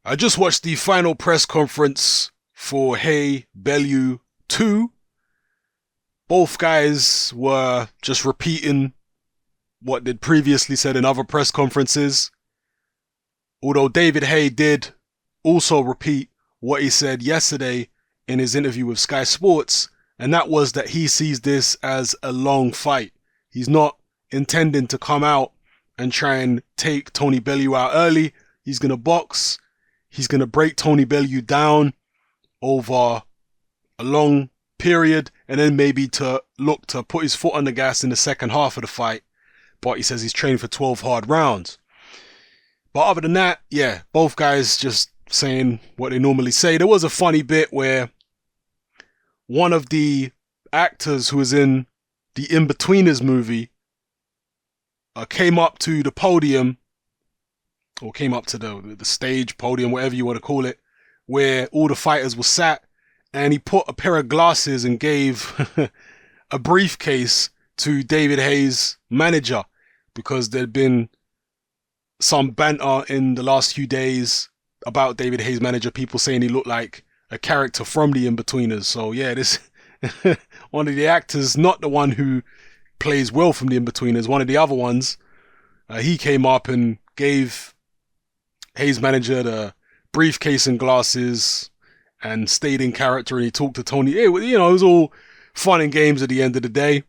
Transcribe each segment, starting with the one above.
I just watched the final press conference for Haye, Bellew 2. Both guys were just repeating what they'd previously said in other press conferences. Although David Haye did also repeat what he said yesterday in his interview with Sky Sports, and that was that he sees this as a long fight. He's not intending to come out and try and take Tony Bellew out early. He's going to box. He's going to break Tony Bellew down over a long period and then maybe to look to put his foot on the gas in the second half of the fight. But he says he's training for 12 hard rounds. But other than that, yeah, both guys just saying what they normally say. There was a funny bit where one of the actors who was in the In-Betweeners movie came up to the podium, or came up to the stage, podium, whatever you want to call it, where all the fighters were sat, and he put a pair of glasses and gave a briefcase to David Haye's manager, because there'd been some banter in the last few days about David Haye's manager, people saying he looked like a character from the In-Betweeners. So yeah, this one of the actors, not the one who plays Will from the In-Betweeners, one of the other ones, he came up and gave Haye's manager the briefcase and glasses and stayed in character, and he talked to Tony. It was all fun and games at the end of the day.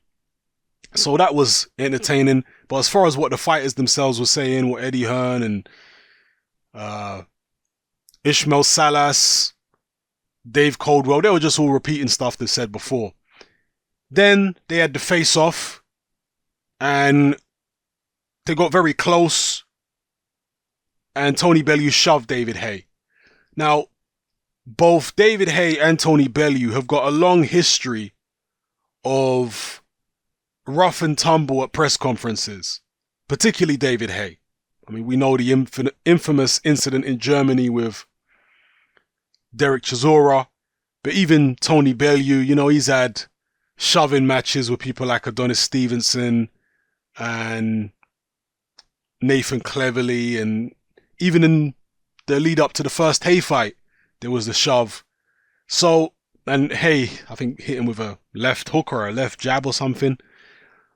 So that was entertaining. But as far as what the fighters themselves were saying, what Eddie Hearn and Ishmael Salas, Dave Coldwell, they were just all repeating stuff they said before. Then they had the face-off, and they got very close, and Tony Bellew shoved David Haye. Now, both David Haye and Tony Bellew have got a long history of rough and tumble at press conferences, particularly David Haye. I mean, we know the infamous incident in Germany with Derek Chisora, but even Tony Bellew, he's had shoving matches with people like Adonis Stevenson and Nathan Cleverly, and even in the lead up to the first Haye fight, there was the shove. So, and Haye, I think, hit him with a left hook or a left jab or something.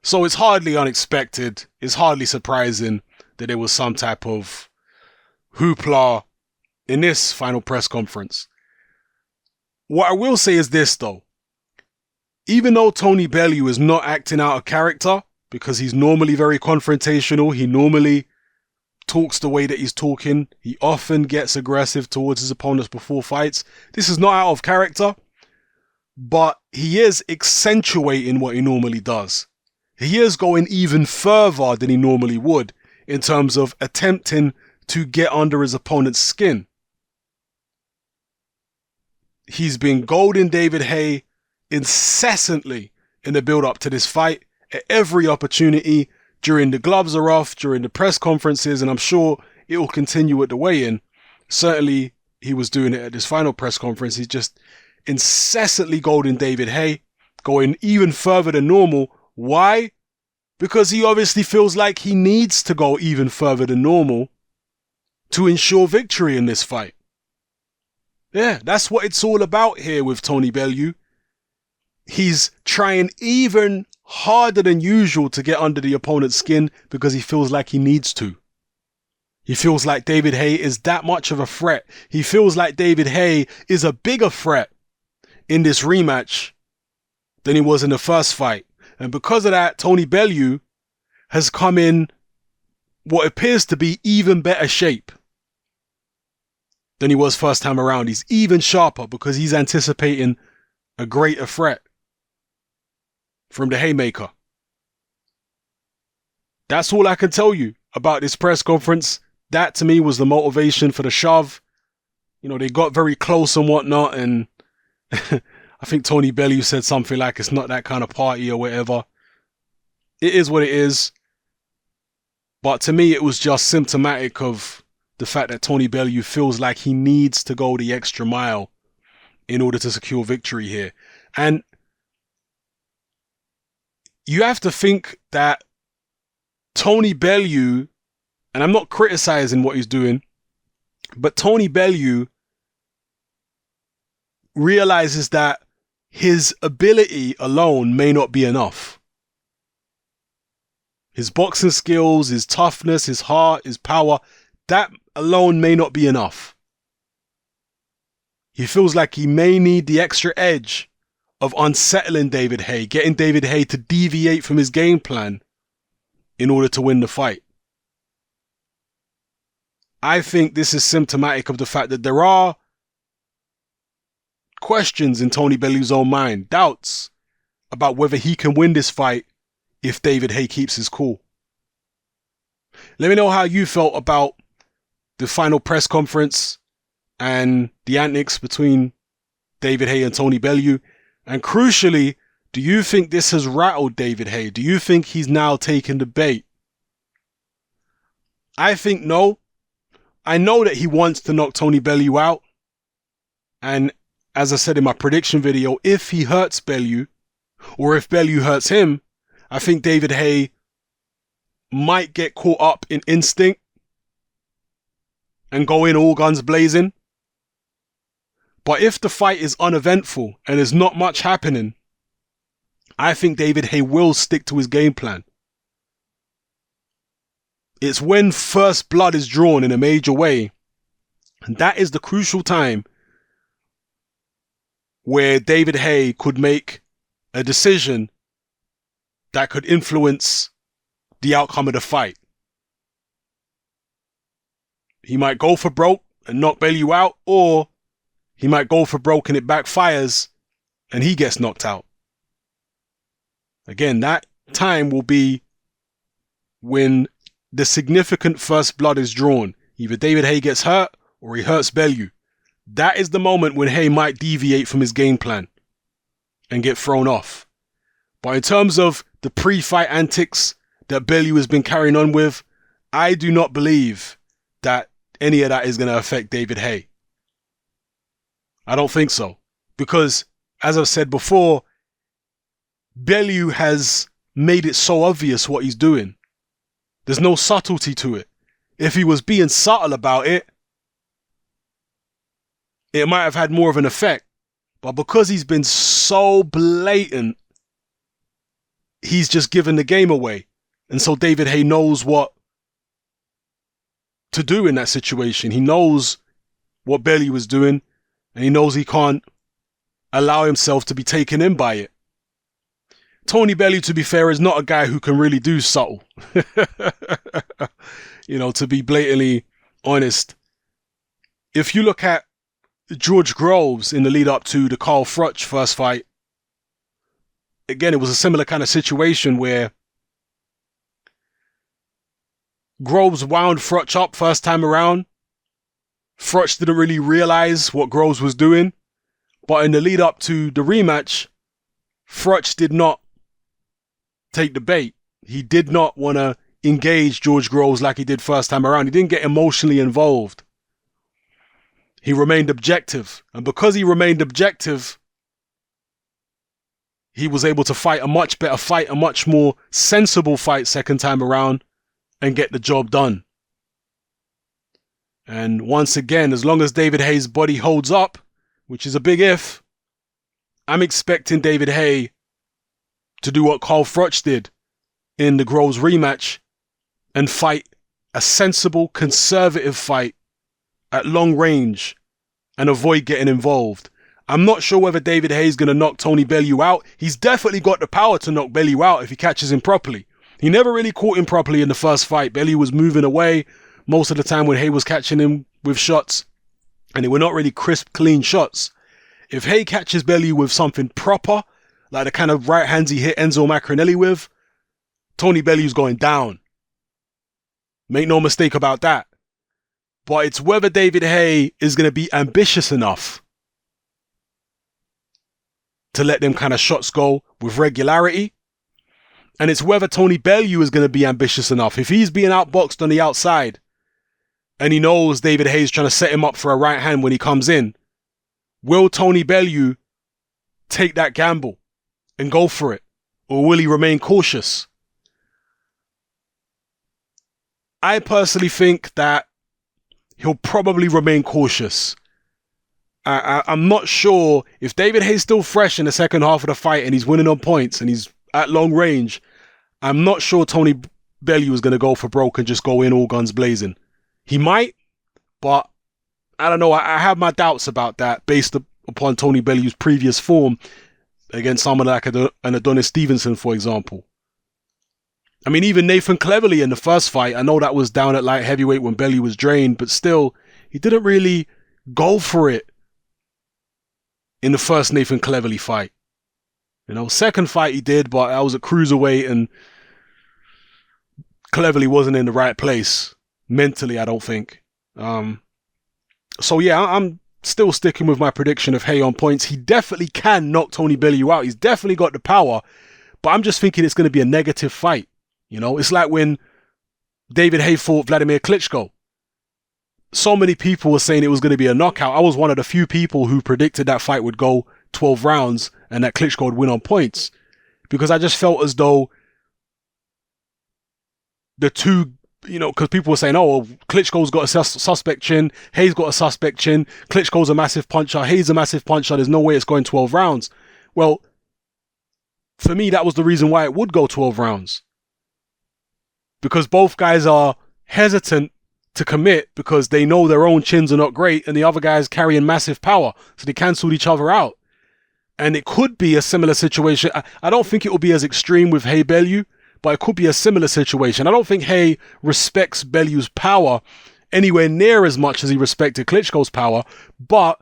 So it's hardly unexpected, it's hardly surprising that there was some type of hoopla in this final press conference. What I will say is this though, even though Tony Bellew is not acting out of character, because he's normally very confrontational, he normally talks the way that he's talking, he often gets aggressive towards his opponents before fights. This is not out of character, but he is accentuating what he normally does. He is going even further than he normally would in terms of attempting to get under his opponent's skin. He's been goading David Haye incessantly in the build-up to this fight at every opportunity, during the gloves are off, during the press conferences, and I'm sure it will continue at the weigh-in. Certainly, he was doing it at this final press conference. He's just incessantly goading David Haye, going even further than normal. Why? Because he obviously feels like he needs to go even further than normal to ensure victory in this fight. Yeah, that's what it's all about here with Tony Bellew. He's trying even harder than usual to get under the opponent's skin because he feels like he needs to. He feels like David Haye is that much of a threat. He feels like David Haye is a bigger threat in this rematch than he was in the first fight. And because of that, Tony Bellew has come in what appears to be even better shape than he was first time around. He's even sharper because he's anticipating a greater threat from the Haymaker. That's all I can tell you about this press conference. That to me was the motivation for the shove. They got very close and whatnot, and I think Tony Bellew said something like it's not that kind of party or whatever. It is what it is. But to me, it was just symptomatic of the fact that Tony Bellew feels like he needs to go the extra mile in order to secure victory here. And you have to think that Tony Bellew, and I'm not criticizing what he's doing, But Tony Bellew realizes that his ability alone may not be enough. His boxing skills, his toughness, his heart, his power, that alone may not be enough. He feels like he may need the extra edge of unsettling David Haye, getting David Haye to deviate from his game plan in order to win the fight. I think this is symptomatic of the fact that there are questions in Tony Bellew's own mind, doubts about whether he can win this fight if David Haye keeps his cool. Let me know how you felt about the final press conference and the antics between David Haye and Tony Bellew. And crucially, do you think this has rattled David Haye? Do you think he's now taken the bait? I think no. I know that he wants to knock Tony Bellew out. And as I said in my prediction video, if he hurts Bellew, or if Bellew hurts him, I think David Haye might get caught up in instinct and go in all guns blazing. But if the fight is uneventful and there's not much happening, I think David Haye will stick to his game plan. It's when first blood is drawn in a major way, and that is the crucial time where David Haye could make a decision that could influence the outcome of the fight. He might go for broke and knock Bellew out, or he might go for broke and it backfires and he gets knocked out. Again, that time will be when the significant first blood is drawn. Either David Haye gets hurt or he hurts Bellew. That is the moment when Haye might deviate from his game plan and get thrown off. But in terms of the pre-fight antics that Bellew has been carrying on with, I do not believe that any of that is going to affect David Haye. I don't think so. Because, as I've said before, Bellew has made it so obvious what he's doing. There's no subtlety to it. If he was being subtle about it, it might have had more of an effect. But because he's been so blatant, he's just given the game away. And so David Haye knows what to do in that situation. He knows what Bellew was doing, and he knows he can't allow himself to be taken in by it. Tony Bellew, to be fair, is not a guy who can really do subtle. To be blatantly honest. If you look at George Groves in the lead up to the Carl Froch first fight, again, it was a similar kind of situation where Groves wound Froch up first time around. Froch didn't really realize what Groves was doing. But in the lead up to the rematch, Froch did not take the bait. He did not want to engage George Groves like he did first time around. He didn't get emotionally involved. He remained objective. And because he remained objective, he was able to fight a much better fight, a much more sensible fight second time around, and get the job done. And once again, as long as David Haye's body holds up, which is a big if, I'm expecting David Haye to do what Carl Froch did in the Groves rematch and fight a sensible, conservative fight at long range and avoid getting involved. I'm not sure whether David Haye is going to knock Tony Bellew out. He's definitely got the power to knock Bellew out if he catches him properly. He never really caught him properly in the first fight. Bellew was moving away most of the time when Haye was catching him with shots, and they were not really crisp, clean shots. If Haye catches Bellew with something proper, like the kind of right hands he hit Enzo Macronelli with, Tony Bellew's going down. Make no mistake about that. But it's whether David Haye is going to be ambitious enough to let them kind of shots go with regularity. And it's whether Tony Bellew is going to be ambitious enough. If he's being outboxed on the outside and he knows David Haye is trying to set him up for a right hand when he comes in, will Tony Bellew take that gamble and go for it? Or will he remain cautious? I personally think that he'll probably remain cautious. I'm not sure if David Haye's still fresh in the second half of the fight and he's winning on points and he's at long range. I'm not sure Tony Bellew is going to go for broke and just go in all guns blazing. He might, but I don't know. I have my doubts about that based upon Tony Bellew's previous form against someone like an Adonis Stevenson, for example. I mean, even Nathan Cleverly in the first fight, I know that was down at light heavyweight when Bellew was drained, but still, he didn't really go for it in the first Nathan Cleverly fight. You know, second fight he did, but I was at cruiserweight and Cleverly wasn't in the right place mentally, I don't think. So yeah, I'm still sticking with my prediction of Haye on points. He definitely can knock Tony Bellew out. He's definitely got the power, but I'm just thinking it's going to be a negative fight. You know, it's like when David Haye fought Vladimir Klitschko. So many people were saying it was going to be a knockout. I was one of the few people who predicted that fight would go 12 rounds and that Klitschko would win on points, because I just felt as though the two, you know, because people were saying, oh, Klitschko's got a suspect chin, Haye's got a suspect chin, Klitschko's a massive puncher, Haye's a massive puncher, there's no way it's going 12 rounds. Well, for me, that was the reason why it would go 12 rounds. Because both guys are hesitant to commit because they know their own chins are not great and the other guy's carrying massive power, so they cancelled each other out. And it could be a similar situation. I don't think it will be as extreme with Haye Bellew, but it could be a similar situation. I don't think Haye respects Bellew's power anywhere near as much as he respected Klitschko's power, but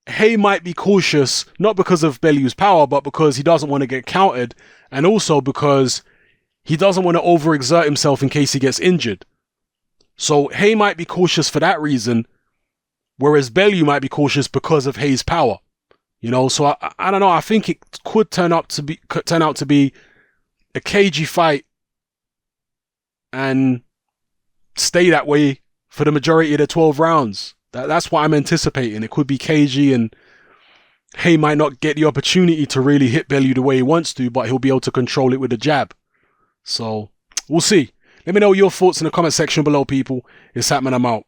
Haye might be cautious, not because of Bellew's power, but because he doesn't want to get countered, and also because he doesn't want to overexert himself in case he gets injured. So Haye might be cautious for that reason, whereas Bellew might be cautious because of Haye's power. You know, so I don't know. I think it could turn out to be a cagey fight and stay that way for the majority of the 12 rounds. That's what I'm anticipating. It could be cagey and Haye might not get the opportunity to really hit Bellew the way he wants to, but he'll be able to control it with a jab. So we'll see. Let me know your thoughts in the comment section below, people. It's Hatman, I'm out.